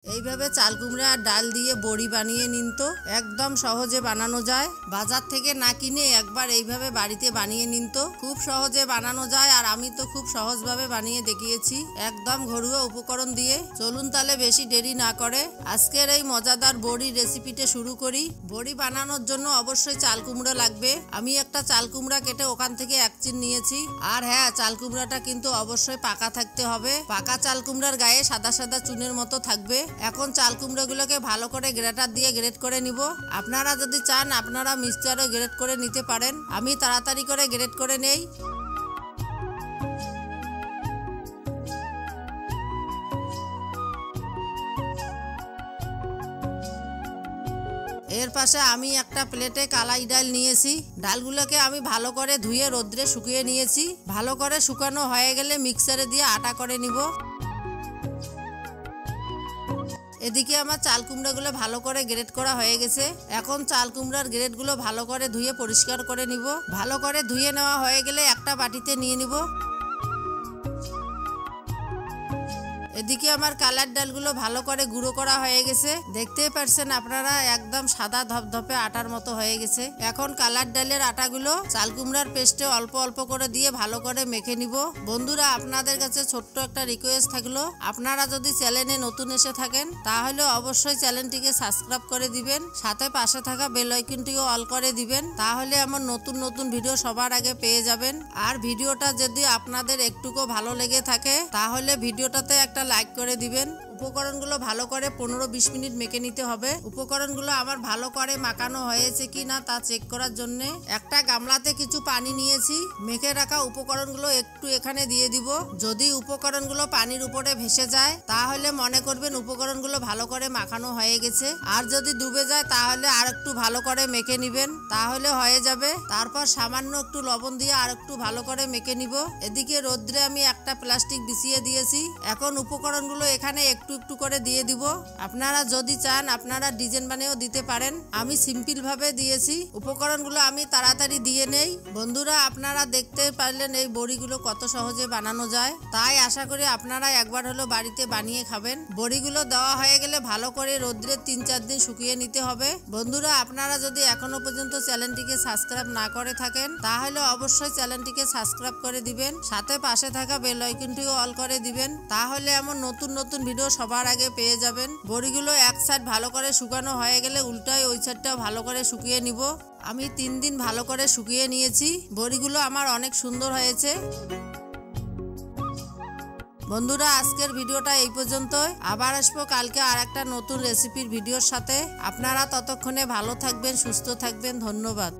এইভাবে চাল কুমড়া আর ডাল দিয়ে বড়ি বানিয়ে নিন তো, একদম সহজে বানানো যায়। বাজার থেকে না কিনে একবার এইভাবে বাড়িতে বানিয়ে নিন তো, খুব সহজে বানানো যায়। আর আমি তো খুব সহজভাবে বানিয়ে দেখিয়েছি একদম ঘরোয়া উপকরণ দিয়ে। চলুন তাহলে বেশি দেরি না করে আজকের এই মজাদার বড়ির রেসিপিটা শুরু করি। বড়ি বানানোর জন্য অবশ্যই চাল কুমড়া লাগবে। আমি একটা চাল কুমড়া কেটে ওখান থেকে এক চিন নিয়েছি। আর হ্যাঁ, চাল কুমড়াটা কিন্তু অবশ্যই পাকা থাকতে হবে। পাকা চাল কুমড়ার গায়ে সাদা সাদা চুনের মতো থাকবে। এখন চাল কুমড়োগুলোকে ভালো করে গ্রেটার দিয়ে গ্রেট করে নিব। আপনারা যদি চান আপনারা মিক্সচারে গ্রেট করে নিতে পারেন। আমি তাড়াতাড়ি করে গ্রেট করে নেই। এর পাশে আমি একটা প্লেটে কালাই ডাল নিয়েছি। ডালগুলোকে আমি ভালো করে ধুয়ে রোদ্রে শুকিয়ে নিয়েছি। ভালো করে শুকানো হয়ে গেলে মিক্সারে দিয়ে আটা করে নিব। এদিকে আমার চাল কুমড়াগুলো ভালো করে গ্রেট করা হয়ে গেছে। এখন চাল কুমড়ার গ্রেটগুলো ভালো করে ধুয়ে পরিষ্কার করে নিব। ভালো করে ধুয়ে নেওয়া হয়ে গেলে একটা বাটিতে নিয়ে নিব। এদিকে আমার কালার ডালগুলো ভালো করে গুঁড়ো করা হয়ে গেছে। দেখতেই পাচ্ছেন আপনারা একদম সাদা ধপধপে আটার মতো হয়ে গেছে। এখন কালার ডালের আটাগুলো চাল কুমড়ার পেস্টে অল্প অল্প করে দিয়ে ভালো করে মেখে নিব। বন্ধুরা, আপনাদের কাছে ছোট্ট একটা রিকোয়েস্ট থাকলো, আপনারা যদি চ্যানেলে নতুন এসে থাকেন তাহলে অবশ্যই চ্যানেলটিকে সাবস্ক্রাইব করে দিবেন, সাথে পাশে থাকা বেল আইকনটিও অল করে দিবেন। তাহলে আমার নতুন নতুন ভিডিও সবার আগে পেয়ে যাবেন। আর ভিডিওটা যদি আপনাদের একটুকু ভালো লেগে থাকে তাহলে ভিডিওটাতে একটা লাইক করে দিবেন। উপকরণগুলো ভালো করে 15-20 মিনিট মেখে নিতে হবে। উপকরণগুলো আমার ভালো করে মাখানো হয়েছে কি না তা চেক করার জন্য একটা গামলাতে কিছু পানি নিয়েছি। মেখে রাখা উপকরণগুলো একটু এখানে দিয়ে দিব। যদি উপকরণগুলো পানির উপরে ভেসে যায় তাহলে মনে করবেন উপকরণগুলো ভালো করে মাখানো হয়ে গেছে। আর যদি ডুবে যায় তাহলে আর একটু ভালো করে মেখে নিবেন, তাহলে হয়ে যাবে। তারপর সামান্য একটু লবণ দিয়ে আর একটু ভালো করে মেখে নিব। এদিকে রোদ্রে আমি একটা প্লাস্টিক বিছিয়ে দিয়েছি। এখন উপকরণগুলো এখানে একটু একটু করে দিয়ে দিব। আপনারা যদি চান আপনারা ডিজাইন বানিয়েও দিতে পারেন। আমি সিম্পল ভাবে দিয়েছি। উপকরণগুলো আমি তাড়াতাড়ি দিয়ে নেই। বন্ধুরা, আপনারা দেখতে পারলেন এই বড়িগুলো কত সহজে বানানো যায়। তাই আশা করি আপনারা একবার হলো বাড়িতে বানিয়ে খাবেন। বড়িগুলো দেওয়া হয়ে গেলে ভালো করে রোদ্রে 3-4 দিন শুকিয়ে নিতে হবে। বন্ধুরা, আপনারা যদি এখনো পর্যন্ত চ্যানেলটিকে সাবস্ক্রাইব না করে থাকেন তাহলে অবশ্যই চ্যানেলটিকে সাবস্ক্রাইব করে দিবেন, সাথে পাশে থাকা বেল আইকনটিও অল করে দিবেন। তাহলে এমন নতুন নতুন ভিডিও সবার আগে পেয়ে যাবেন। বড়িগুলো এক সাইড ভালো করে শুকানো হয়ে গেলে উল্টায় ওই সাইডটাও ভালো করে শুকিয়ে নিব। আমি 3 দিন ভালো করে শুকিয়ে নিয়েছি। বড়িগুলো আমার অনেক সুন্দর হয়েছে। বন্ধুরা, আজকের ভিডিওটা এই পর্যন্তই। আবার আসবো কালকে আর একটা নতুন রেসিপির ভিডিওর সাথে। আপনারা ততক্ষণে ভালো থাকবেন, সুস্থ থাকবেন। ধন্যবাদ।